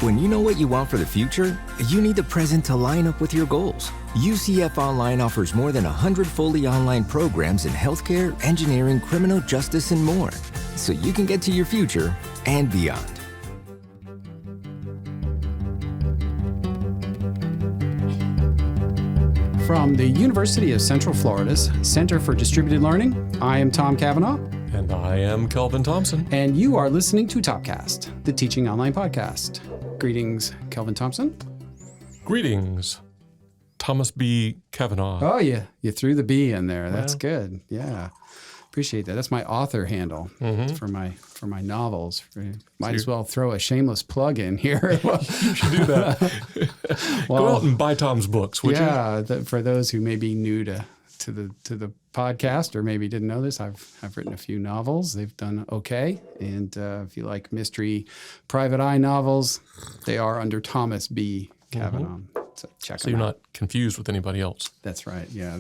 When you know what you want for the future, you need the present to line up with your goals. UCF Online offers more than 100 fully online programs in healthcare, engineering, criminal justice, and more, so you can get to your future and beyond. From the University of Central Florida's Center for Distributed Learning, I am Tom Cavanaugh. And I am Kelvin Thompson. And you are listening to Topcast, the teaching online podcast. Greetings, Kelvin Thompson. Greetings, Thomas B. Cavanaugh. Oh, yeah. You threw the B in there. That's good. Yeah. Appreciate that. That's my author handle for my novels. Might as well throw a shameless plug in here. You should do that. Go out and buy Tom's books, would you? Yeah. For those who may be new to the podcast or maybe didn't know this, I've written a few novels. They've done okay. And if you like mystery private eye novels, they are under Thomas B. Cavanaugh. So check them out. So you're not confused with anybody else. That's right. Yeah.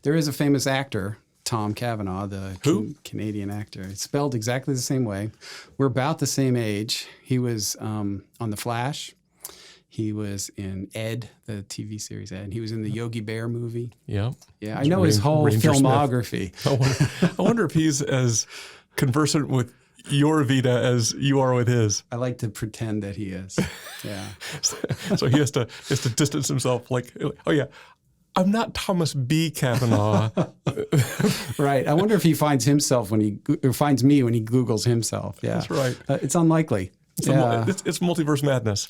There is a famous actor, Tom Cavanaugh, the Canadian actor. It's spelled exactly the same way. We're about the same age. He was on The Flash. He was in Ed, the TV series Ed. He was in the Yogi Bear movie. Yeah. Yeah, I know his whole Ranger filmography. I wonder if he's as conversant with your Vita as you are with his. I like to pretend that he is. Yeah. So he has to distance himself like, oh yeah, I'm not Thomas B. Cavanaugh. Right. I wonder if he finds himself finds me when he Googles himself. Yeah. That's right. It's unlikely. It's multiverse madness.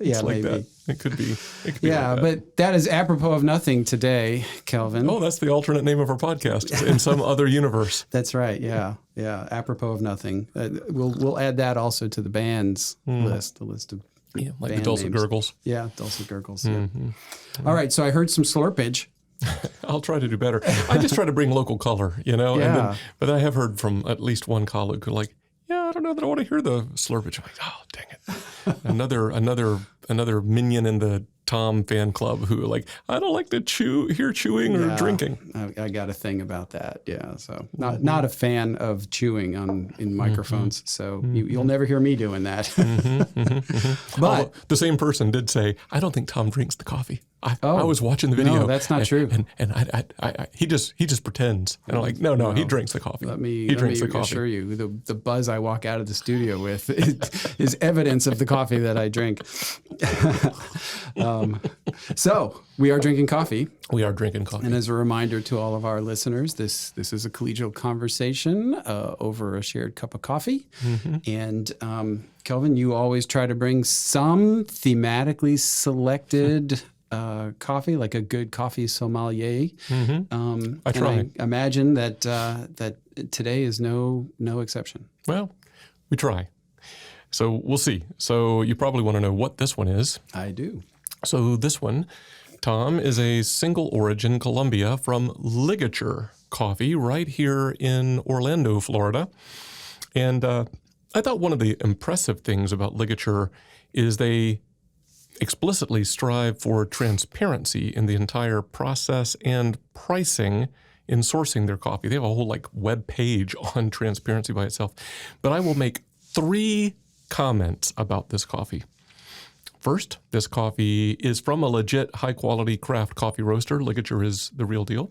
Yeah, like maybe. That. It could be. Yeah, like but that is apropos of nothing today, Kelvin. Oh, that's the alternate name of our podcast. It's in some other universe. That's right. Yeah. Yeah. Apropos of nothing. We'll add that also to the band's list, the list of like band the Dulcet names. Gurgles. Yeah, Dulcet Gurgles. Yeah. All right. So I heard some slurpage. I'll try to do better. I just try to bring local color, Yeah. But I have heard from at least one colleague who I don't know that I want to hear the slurpage. I'm like, oh, dang it. Another minion in the Tom fan club who I don't like to hear chewing or drinking. I got a thing about that. Yeah. So not a fan of chewing in microphones. So you'll never hear me doing that. But although the same person did say, I don't think Tom drinks the coffee. I was watching the video. No, that's not true. And he just pretends. And I'm like, no, he drinks the coffee. He drinks the coffee. Assure you, the buzz I walk out of the studio with is evidence of the coffee that I drink. So we are drinking coffee. We are drinking coffee. And as a reminder to all of our listeners, this is a collegial conversation over a shared cup of coffee. And Kelvin, you always try to bring some thematically selected coffee, like a good coffee sommelier. I try. And I imagine that today is no exception. Well, we try. So we'll see. So you probably want to know what this one is. I do. So this one, Tom, is a single origin Colombia from Ligature Coffee right here in Orlando, Florida. And I thought one of the impressive things about Ligature is they explicitly strive for transparency in the entire process and pricing in sourcing their coffee. They have a whole web page on transparency by itself. But I will make 3 comments about this coffee. First, this coffee is from a legit high-quality craft coffee roaster. Ligature is the real deal.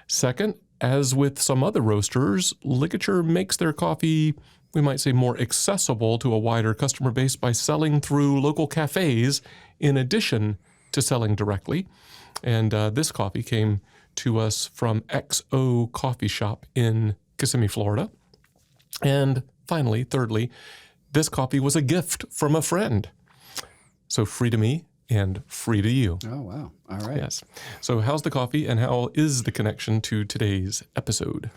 Second, as with some other roasters, Ligature makes their coffee, we might say, more accessible to a wider customer base by selling through local cafes in addition to selling directly. And this coffee came to us from XO Coffee Shop in Kissimmee, Florida. And finally, thirdly, this coffee was a gift from a friend. So free to me and free to you. Oh, wow. All right. Yes. So how's the coffee and how is the connection to today's episode?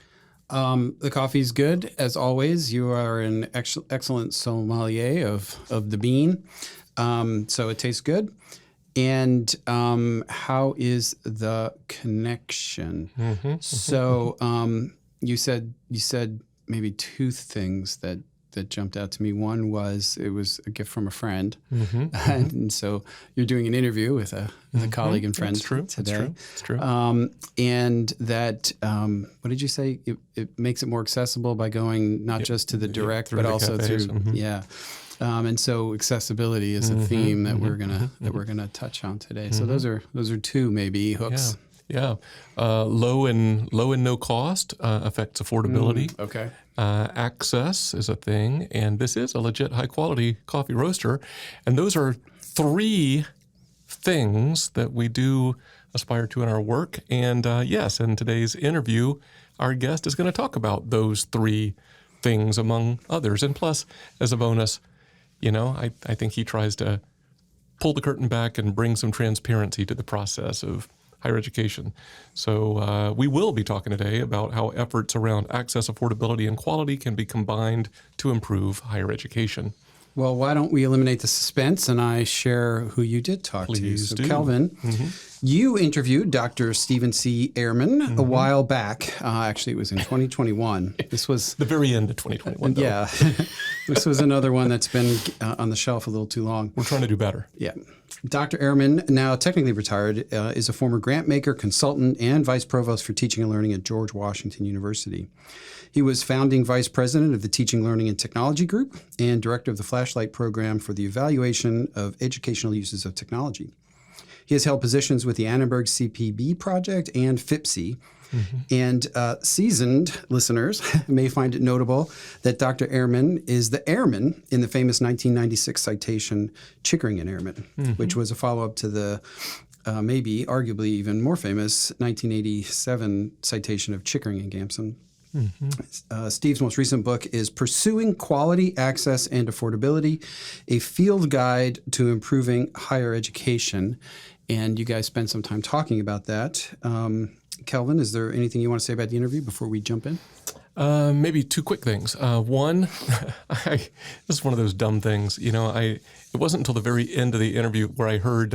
The coffee's good, as always. You are an excellent sommelier of the bean, so it tastes good. And how is the connection? So you said maybe 2 things that jumped out to me. One was it was a gift from a friend, and so you're doing an interview with a colleague and friend today. That's true. And that what did you say? It makes it more accessible by going not just to the direct, but also through And so accessibility is a theme that we're gonna touch on today. So those are two maybe hooks. Yeah. Low and no cost affects affordability. Okay. Access is a thing, and this is a legit high quality coffee roaster. And those are three things that we do aspire to in our work. And yes, in today's interview, our guest is going to talk about those three things among others. And plus, as a bonus, I think he tries to pull the curtain back and bring some transparency to the process of higher education. So we will be talking today about how efforts around access, affordability, and quality can be combined to improve higher education. Well, why don't we eliminate the suspense and I share who you did talk to. So Kelvin, you interviewed Dr. Stephen C. Airman a while back. Actually, it was in 2021. This was the very end of 2021. Though. Yeah. This was another one that's been on the shelf a little too long. We're trying to do better. Yeah. Dr. Ehrmann, now technically retired, is a former grant maker, consultant, and vice provost for teaching and learning at George Washington University. He was founding vice president of the Teaching, Learning, and Technology Group and director of the Flashlight Program for the evaluation of educational uses of technology. He has held positions with the Annenberg CPB Project and FIPSI. And seasoned listeners may find it notable that Dr. Ehrman is the Airman in the famous 1996 citation Chickering and Ehrman, which was a follow-up to the maybe arguably even more famous 1987 citation of Chickering and Gamson. Steve's most recent book is Pursuing Quality, Access, and Affordability, a field guide to improving higher education. And you guys spent some time talking about that. Kelvin, is there anything you want to say about the interview before we jump in? Maybe two quick things. One, this is one of those dumb things. It wasn't until the very end of the interview where I heard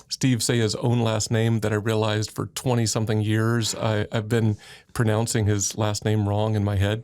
Steve say his own last name that I realized for 20-something years I've been pronouncing his last name wrong in my head,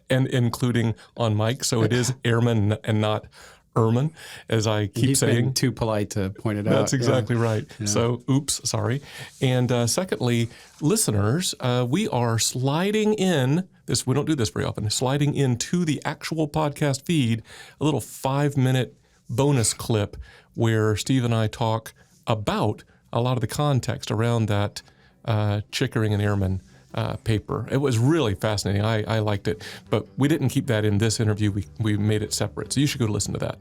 and including on mic. So it is Ehrmann and not Ehrmann, as I keep saying. He's been too polite to point it out. That's exactly right. Yeah. So, oops, sorry. And secondly, listeners, we are sliding in, we don't do this very often, sliding into the actual podcast feed, a little 5-minute bonus clip where Steve and I talk about a lot of the context around that Chickering and Ehrmann paper. It was really fascinating. I liked it, but we didn't keep that in this interview. We made it separate. So you should go listen to that.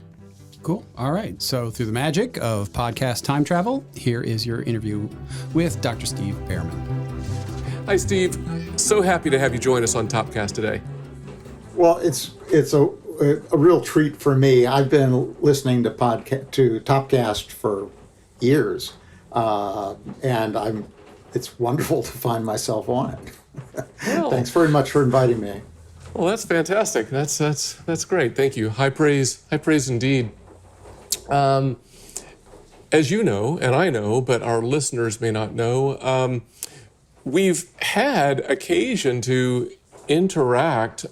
Cool. All right. So through the magic of podcast time travel, here is your interview with Dr. Steve Airman. Hi, Steve. So happy to have you join us on Topcast today. Well, it's a real treat for me. I've been listening to Topcast for years, and it's wonderful to find myself on it. Well, thanks very much for inviting me. Well, that's fantastic. That's great. Thank you. High praise indeed. As you know, and I know, but our listeners may not know, we've had occasion to interact,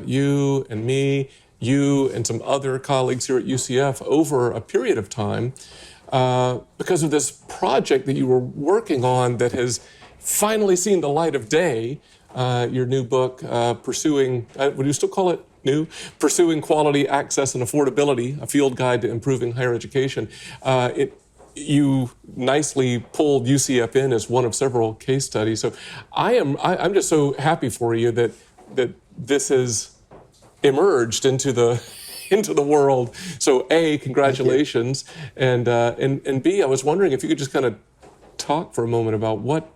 you and me, you and some other colleagues here at UCF over a period of time because of this project that you were working on that has finally seen the light of day, your new book, Pursuing, would you still call it new? Pursuing Quality, Access, and Affordability, a field guide to improving higher education. You nicely pulled UCF in as one of several case studies. So I'm just so happy for you that this has emerged into the world. So A, congratulations, and B, I was wondering if you could just kind of talk for a moment about what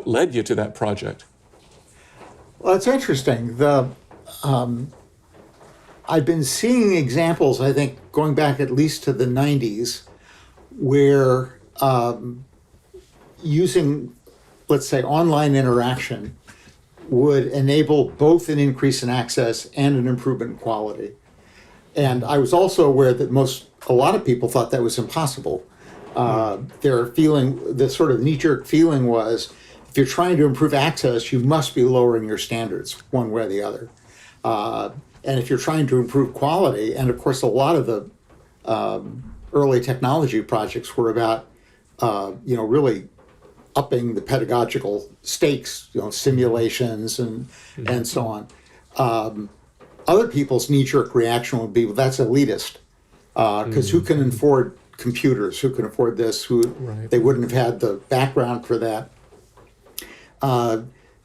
led you to that project. Well, it's interesting. I've been seeing examples, I think, going back at least to the 90s, where using, let's say, online interaction would enable both an increase in access and an improvement in quality. And I was also aware that a lot of people thought that was impossible. The sort of knee-jerk feeling was, if you're trying to improve access, you must be lowering your standards one way or the other. And if you're trying to improve quality, and of course a lot of the early technology projects were about, really upping the pedagogical stakes, simulations and so on. Other people's knee-jerk reaction would be, well, that's elitist. because who can afford computers? Who can afford this? They wouldn't have had the background for that.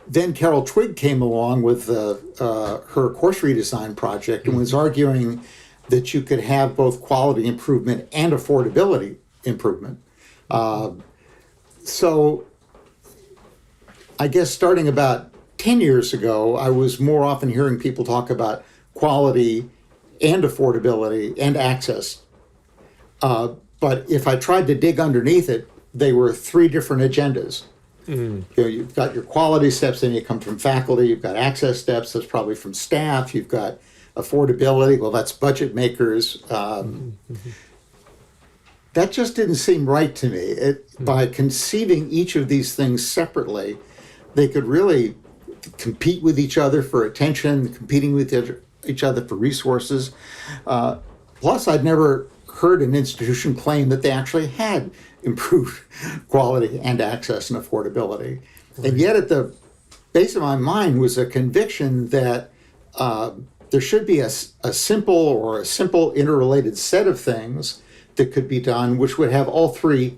Then Carol Twigg came along with her course redesign project and was arguing that you could have both quality improvement and affordability improvement. So I guess starting about 10 years ago, I was more often hearing people talk about quality and affordability and access. But if I tried to dig underneath it, they were three different agendas. You've got your quality steps, then you come from faculty. You've got access steps, that's probably from staff. You've got affordability, well, that's budget makers. That just didn't seem right to me. By conceiving each of these things separately, they could really compete with each other for attention, competing with each other for resources. Plus, I'd never heard an institution claim that they actually had improved quality and access and affordability. And yet at the base of my mind was a conviction that there should be a simple interrelated set of things that could be done, which would have all three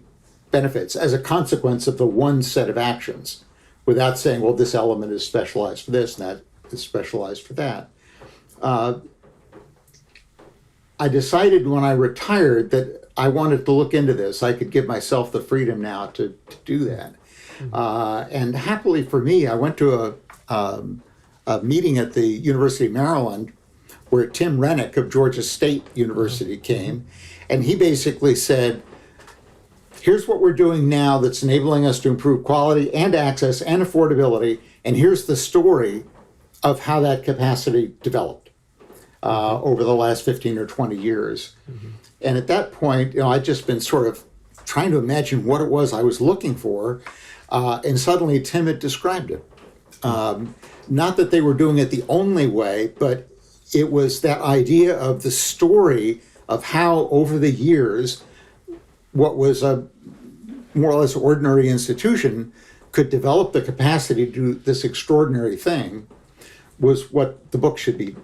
benefits as a consequence of the one set of actions, without saying, well, this element is specialized for this and that is specialized for that. I decided when I retired that I wanted to look into this. I could give myself the freedom now to do that. And happily for me, I went to a meeting at the University of Maryland where Tim Rennick of Georgia State University came, and he basically said, here's what we're doing now that's enabling us to improve quality and access and affordability, and here's the story of how that capacity developed over the last 15 or 20 years. And at that point, I'd just been sort of trying to imagine what it was I was looking for, and suddenly Tim had described it. Not that they were doing it the only way, but it was that idea of the story of how over the years, what was a more or less ordinary institution could develop the capacity to do this extraordinary thing, was what the book should be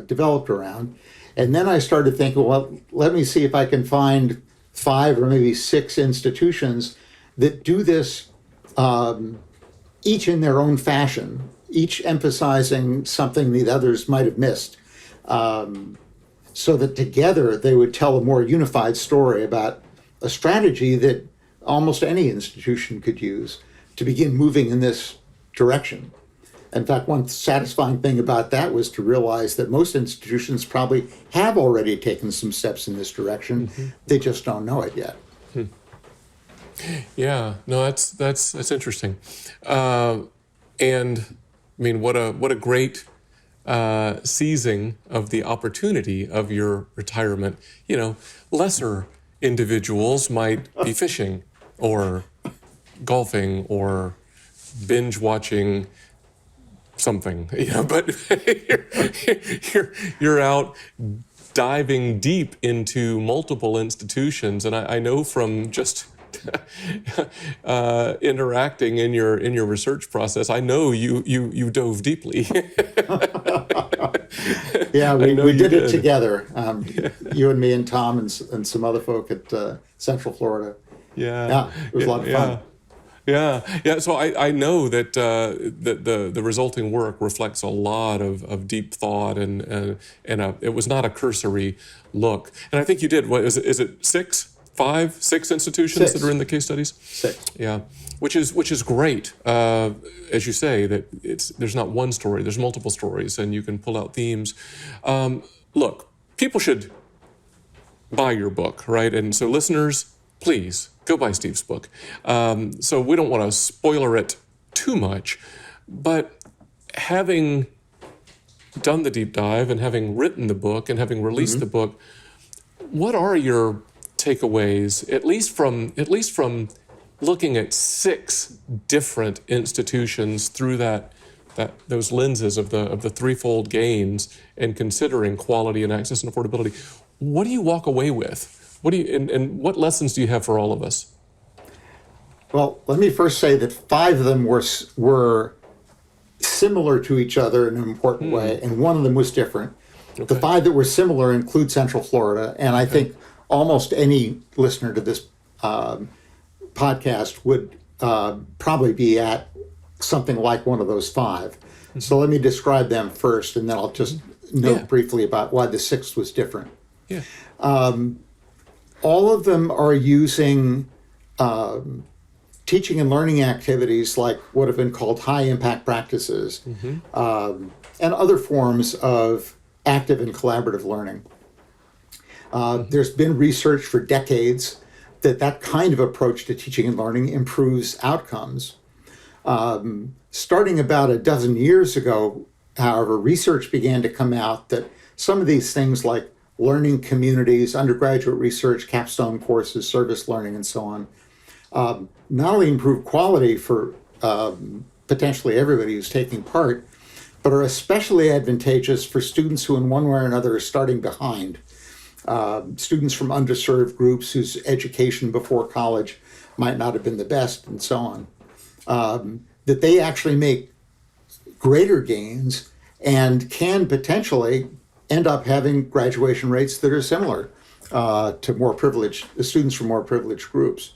developed around. And then I started thinking, well, let me see if I can find 5 or maybe 6 institutions that do this each in their own fashion, each emphasizing something the others might have missed, so that together they would tell a more unified story about a strategy that almost any institution could use to begin moving in this direction. In fact, one satisfying thing about that was to realize that most institutions probably have already taken some steps in this direction. They just don't know it yet. Yeah, no, that's interesting. And I mean, what a great seizing of the opportunity of your retirement. Lesser individuals might be fishing or golfing or binge watching something, but you're out diving deep into multiple institutions, and I know from just interacting in your research process, I know you dove deeply. Yeah, we did it together. You and me and Tom and some other folk at Central Florida. Yeah, it was a lot of fun. Yeah. So I know that the resulting work reflects a lot of deep thought and it was not a cursory look. And I think you did. What is it? 6 institutions that are in the case studies? 6. Yeah, which is great. As you say, that there's not one story. There's multiple stories, and you can pull out themes. Look, people should buy your book, right? And so listeners, please go buy Steve's book. So we don't want to spoiler it too much, but having done the deep dive and having written the book and having released the book, what are your takeaways, at least from looking at 6 different institutions through those lenses of the threefold gains and considering quality and access and affordability? What do you walk away with? And what lessons do you have for all of us? Well, let me first say that 5 of them were similar to each other in an important way, and one of them was different. The 5 that were similar include Central Florida, and I think almost any listener to this podcast would probably be at something like one of those 5. So let me describe them first, and then I'll just note briefly about why the 6th was different. Yeah. All of them are using teaching and learning activities like what have been called high impact practices and other forms of active and collaborative learning. There's been research for decades that kind of approach to teaching and learning improves outcomes. Starting about a dozen years ago, however, research began to come out that some of these things like learning communities, undergraduate research, capstone courses, service learning, and so on, not only improve quality for potentially everybody who's taking part, but are especially advantageous for students who in one way or another are starting behind. Students from underserved groups whose education before college might not have been the best, and so on. That they actually make greater gains and can potentially end up having graduation rates that are similar to more privileged students from more privileged groups.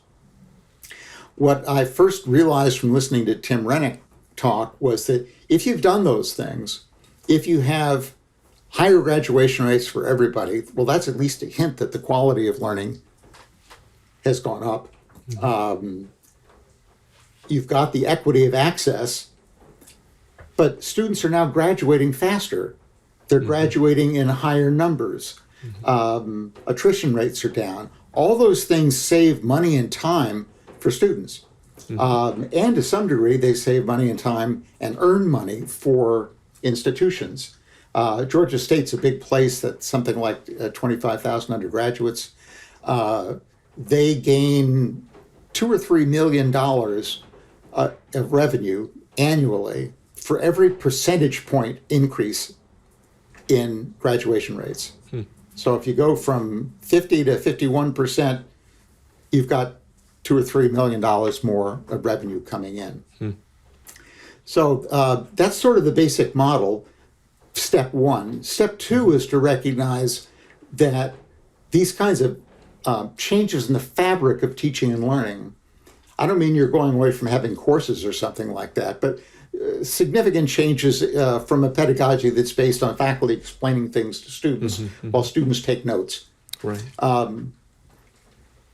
What I first realized from listening to Tim Rennick talk was that if you've done those things, if you have higher graduation rates for everybody, well, that's at least a hint that the quality of learning has gone up. You've got the equity of access, but students are now graduating faster. They're graduating in higher numbers. Attrition rates are down. All those things save money and time for students. And to some degree, they save money and time and earn money for institutions. Georgia State's a big place that's something like 25,000 undergraduates. They gain $2 or $3 million of revenue annually for every percentage point increase in graduation rates. So if you go from 50 to 51%, you've got $2 or $3 million more of revenue coming in. So that's sort of the basic model. Step 1. Step 2 is to recognize that these kinds of changes in the fabric of teaching and learning, I don't mean you're going away from having courses or something like that, but significant changes from a pedagogy that's based on faculty explaining things to students while students take notes. Right.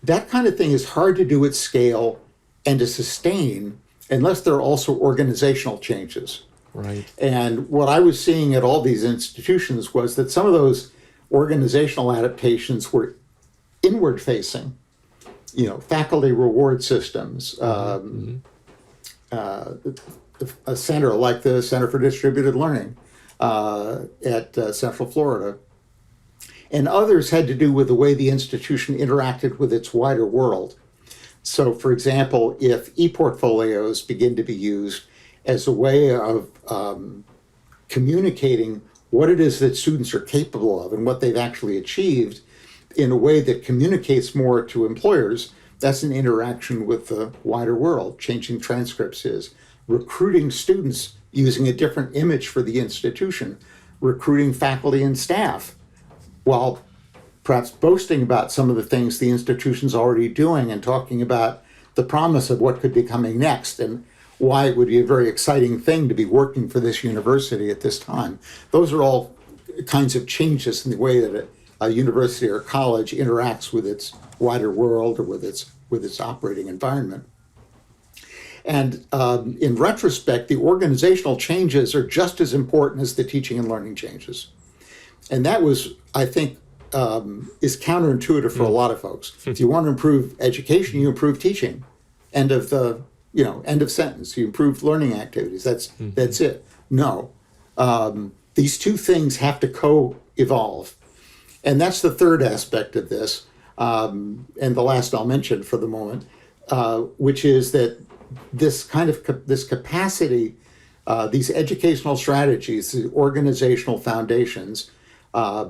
That kind of thing is hard to do at scale and to sustain unless there are also organizational changes. Right. And what I was seeing at all these institutions was that some of those organizational adaptations were inward facing, faculty reward systems, a center like the Center for Distributed Learning at Central Florida. And others had to do with the way the institution interacted with its wider world. So, for example, if e-portfolios begin to be used as a way of communicating what it is that students are capable of and what they've actually achieved in a way that communicates more to employers, that's an interaction with the wider world. Changing transcripts is recruiting students using a different image for the institution, recruiting faculty and staff, while perhaps boasting about some of the things the institution's already doing and talking about the promise of what could be coming next and why it would be a very exciting thing to be working for this university at this time. Those are all kinds of changes in the way that a university or college interacts with its wider world or with its operating environment. And in retrospect, the organizational changes are just as important as the teaching and learning changes. And that was, I think, is counterintuitive for a lot of folks. If you want to improve education, you improve teaching. End of sentence. You improve learning activities. That's it. No. These two things have to co-evolve. And that's the third aspect of this, and the last I'll mention for the moment, which is that this capacity, these educational strategies, the organizational foundations,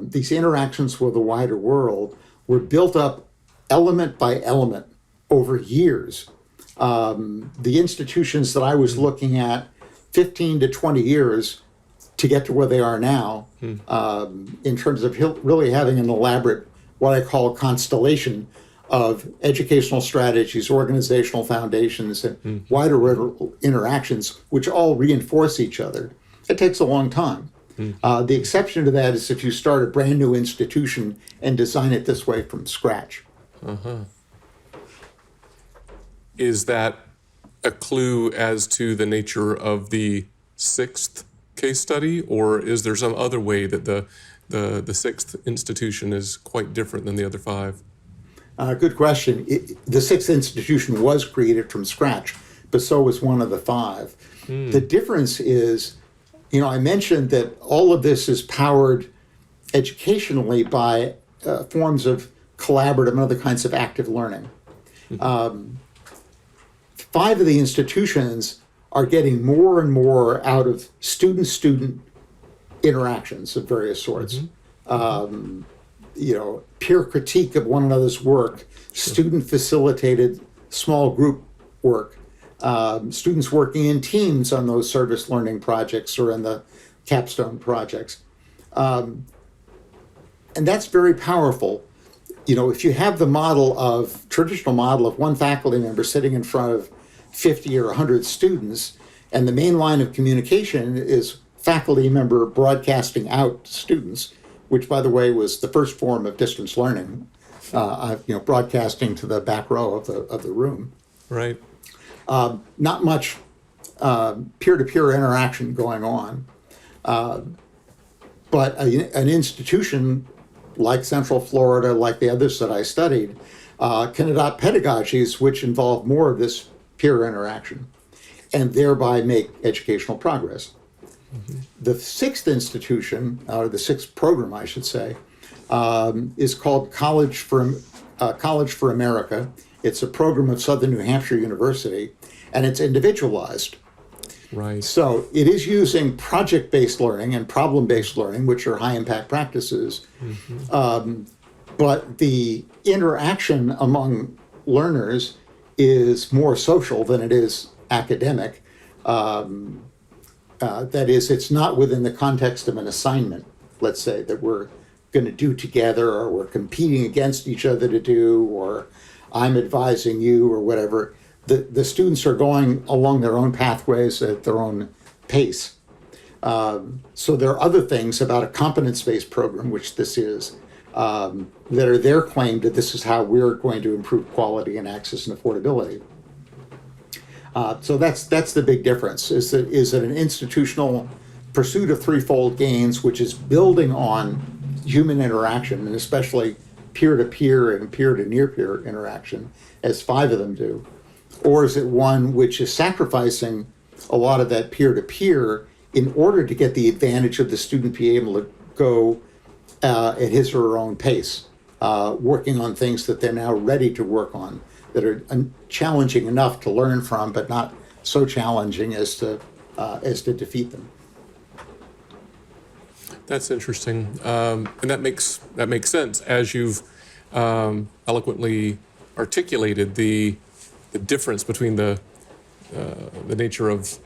these interactions with the wider world were built up element by element over years. The institutions that I was looking at, 15 to 20 years to get to where they are now, in terms of really having an elaborate, what I call a constellation of educational strategies, organizational foundations, and wider interactions, which all reinforce each other. It takes a long time. The exception to that is if you start a brand new institution and design it this way from scratch. Is that a clue as to the nature of the sixth case study, or is there some other way that the sixth institution is quite different than the other five? Good question. The sixth institution was created from scratch, but so was one of the five. The difference is, I mentioned that all of this is powered educationally by forms of collaborative and other kinds of active learning. Five of the institutions are getting more and more out of student-student interactions of various sorts. Peer critique of one another's work, student-facilitated small group work, students working in teams on those service learning projects or in the capstone projects. And that's very powerful. If you have the traditional model of one faculty member sitting in front of 50 or 100 students, and the main line of communication is faculty member broadcasting out to students, which, by the way, was the first form of distance learning, broadcasting to the back row of the room. Right. Not much peer-to-peer interaction going on. But an institution like Central Florida, like the others that I studied, can adopt pedagogies which involve more of this peer interaction and thereby make educational progress. The sixth institution, or the sixth program, I should say, is called College for America. It's a program of Southern New Hampshire University, and it's individualized. Right. So it is using project-based learning and problem-based learning, which are high-impact practices. But the interaction among learners is more social than it is academic. That is, it's not within the context of an assignment, let's say, that we're going to do together, or we're competing against each other to do, or I'm advising you, or whatever. The students are going along their own pathways at their own pace. So there are other things about a competence-based program, which this is, that are their claim that this is how we're going to improve quality and access and affordability. So that's the big difference, is that an institutional pursuit of threefold gains, which is building on human interaction, and especially peer-to-peer and peer-to-near-peer interaction, as five of them do? Or is it one which is sacrificing a lot of that peer-to-peer in order to get the advantage of the student being able to go at his or her own pace, working on things that they're now ready to work on, that are challenging enough to learn from, but not so challenging as to defeat them? That's interesting, and that makes sense as you've eloquently articulated the difference between the nature of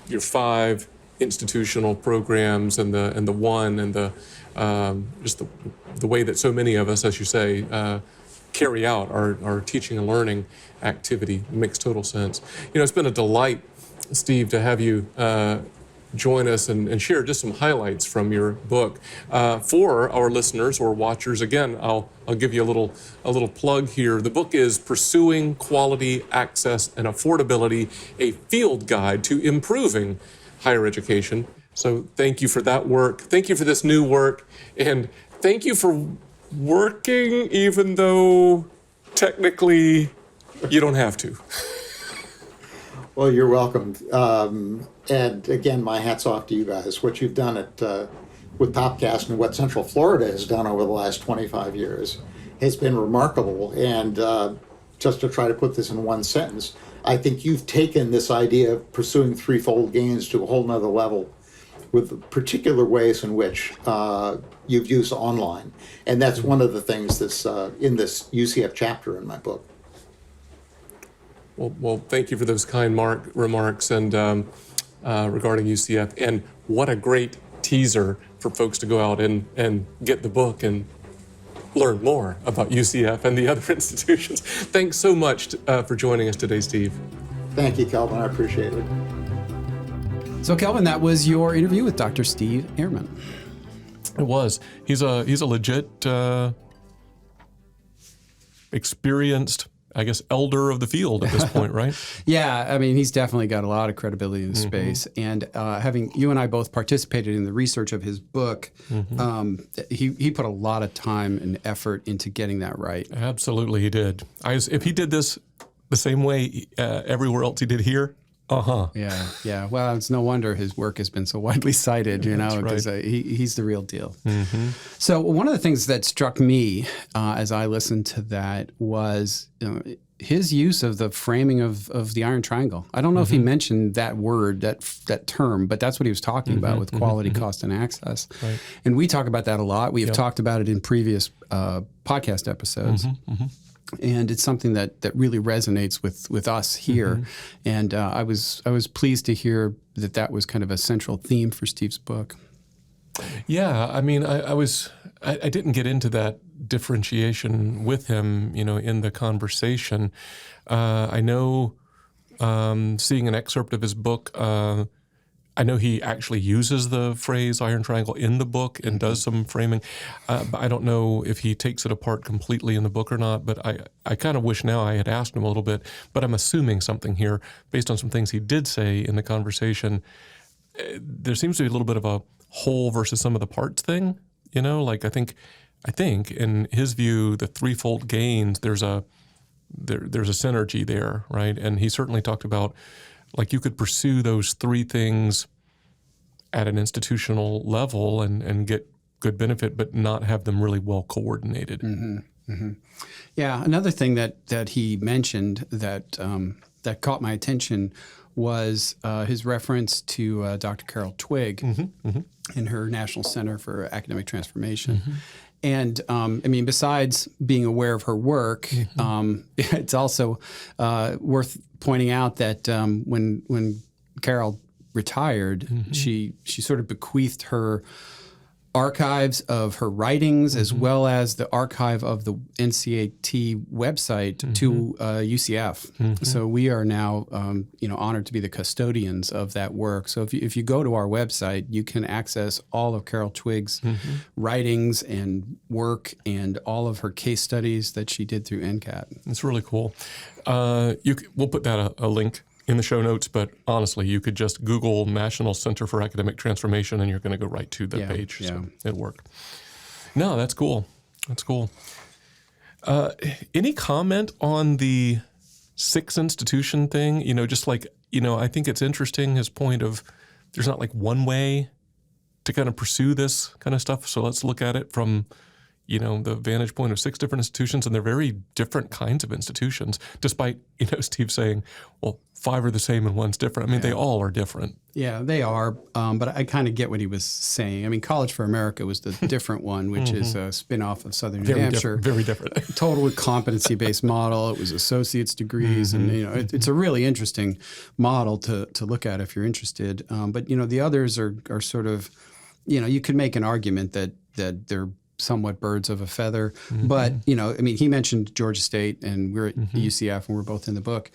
your five institutional programs and the one, and just the way that so many of us, as you say, carry out our teaching and learning activity. It makes total sense. It's been a delight, Steve, to have you join us and share just some highlights from your book. For our listeners or watchers, again, I'll give you a little plug here. The book is Pursuing Quality, Access, and Affordability, a field guide to improving higher education. So thank you for that work. Thank you for this new work. And thank you for working even though technically you don't have to. Well, you're welcome. And again, my hat's off to you guys. What you've done with Topcast and what Central Florida has done over the last 25 years has been remarkable. And just to try to put this in one sentence, I think you've taken this idea of pursuing threefold gains to a whole nother level with particular ways in which you've used online. And that's one of the things that's in this UCF chapter in my book. Well, thank you for those kind remarks, and regarding UCF. And what a great teaser for folks to go out and get the book and learn more about UCF and the other institutions. Thanks so much for joining us today, Steve. Thank you, Kelvin. I appreciate it. So, Kelvin, that was your interview with Dr. Steve Airman. It was. He's a legit, experienced, I guess, elder of the field at this point, right? Yeah, I mean, he's definitely got a lot of credibility in the space. And having you and I both participated in the research of his book, he put a lot of time and effort into getting that right. Absolutely, he did. If he did this the same way everywhere else he did here, Yeah. Well, it's no wonder his work has been so widely cited, because he's the real deal. So one of the things that struck me as I listened to that was his use of the framing of the iron triangle. I don't know if he mentioned that word, that term, but that's what he was talking about with quality, cost, and access. Right. And we talk about that a lot. We have talked about it in previous podcast episodes. And it's something that really resonates with us here. And I was pleased to hear that was kind of a central theme for Steve's book. Yeah, I mean, I didn't get into that differentiation with him, in the conversation. I know, seeing an excerpt of his book, I know he actually uses the phrase iron triangle in the book and does some framing. But I don't know if he takes it apart completely in the book or not, but I kind of wish now I had asked him a little bit, but I'm assuming something here based on some things he did say in the conversation. There seems to be a little bit of a whole versus some of the parts thing, like I think in his view, the threefold gains, there's a synergy there, right? And he certainly talked about, like, you could pursue those three things at an institutional level and get good benefit, but not have them really well coordinated. Yeah, another thing that he mentioned that caught my attention was his reference to Dr. Carol Twigg in her National Center for Academic Transformation. And I mean, besides being aware of her work, it's also worth pointing out that when Carol retired, she sort of bequeathed her archives of her writings as well as the archive of the NCAT website to UCF. So we are now honored to be the custodians of that work. So if you go to our website, you can access all of Carol Twigg's writings and work and all of her case studies that she did through NCAT. It's really cool. We'll put that a link in the show notes, but honestly, you could just Google National Center for Academic Transformation and you're going to go right to the page. So it'll work. No, that's cool. That's cool. Any comment on the 6 institution thing? Just like, I think it's interesting, his point of there's not like one way to kind of pursue this kind of stuff. So let's look at it from the vantage point of 6 different institutions, and they're very different kinds of institutions, despite, Steve saying, well, 5 are the same and 1's different. I mean, they all are different. Yeah, they are. But I kind of get what he was saying. I mean, College for America was the different one, which is a spin-off of Southern New Hampshire. Very different. Total competency-based model. It was associate's degrees. And, it's a really interesting model to look at if you're interested. But, the others are sort of, you could make an argument that they're somewhat birds of a feather. But, I mean, he mentioned Georgia State, and we're at UCF, and we're both in the book.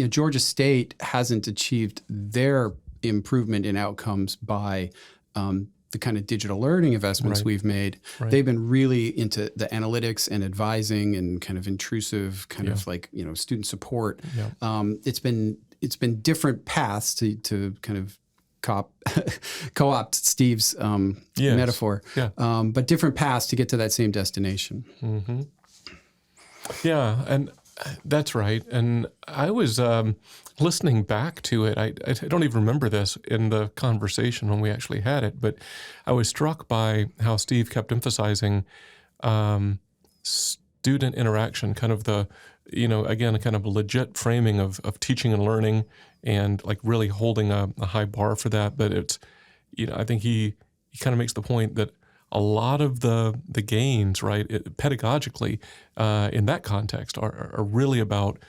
Georgia State hasn't achieved their improvement in outcomes by the kind of digital learning investments we've made. Right. They've been really into the analytics and advising and kind of intrusive kind of like, student support. Yeah. It's been different paths to kind of co-opt Steve's metaphor, but different paths to get to that same destination. Yeah, and that's right. And I was listening back to it. I don't even remember this in the conversation when we actually had it, but I was struck by how Steve kept emphasizing student interaction, kind of the, again, a kind of legit framing of teaching and learning, and like really holding a high bar for that. But it's, I think he kind of makes the point that a lot of the gains, right, pedagogically, in that context are really about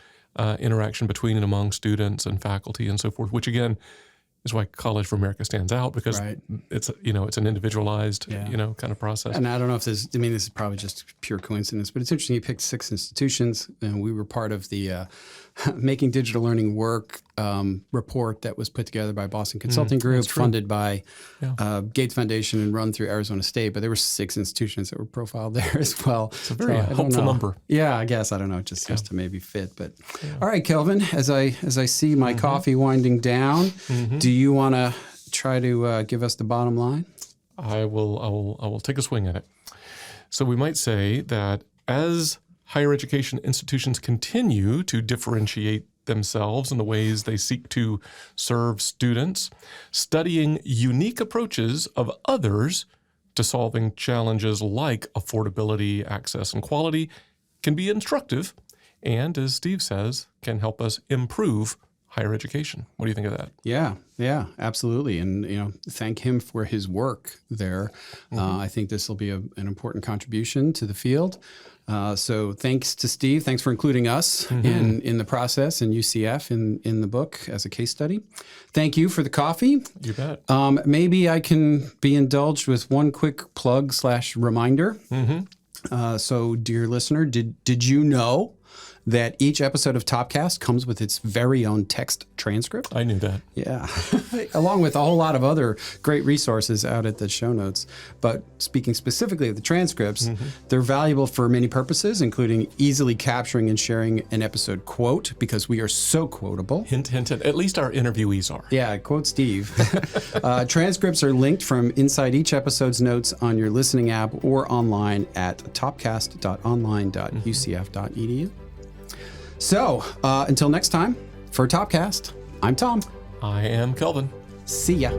interaction between and among students and faculty and so forth, which again, is why College for America stands out, because Right. it's an individualized kind of process. And I don't know if this is probably just pure coincidence, but it's interesting. You picked 6 institutions, and we were part of the Making Digital Learning Work report that was put together by Boston Consulting Group, funded by Gates Foundation and run through Arizona State. But there were 6 institutions that were profiled there as well. It's a very hopeful number. Yeah, I guess. I don't know. It just has to maybe fit. But all right, Kelvin, as I see my coffee winding down, do you want to try to give us the bottom line? I will take a swing at it. So we might say that as higher education institutions continue to differentiate themselves in the ways they seek to serve students, studying unique approaches of others to solving challenges like affordability, access, and quality can be instructive and, as Steve says, can help us improve higher education. What do you think of that? Yeah, absolutely. And, thank him for his work there. I think this will be an important contribution to the field. So thanks to Steve. Thanks for including us in the process and UCF in the book as a case study. Thank you for the coffee. You bet. Maybe I can be indulged with one quick plug/reminder. So, dear listener, did you know that each episode of Topcast comes with its very own text transcript? I knew that. Yeah, along with a whole lot of other great resources out at the show notes. But speaking specifically of the transcripts, they're valuable for many purposes, including easily capturing and sharing an episode quote, because we are so quotable. Hint, hint, hint. At least our interviewees are. Yeah, quote Steve. Transcripts are linked from inside each episode's notes on your listening app or online at topcast.online.ucf.edu. So, until next time, for Topcast, I'm Tom. I am Kelvin. See ya.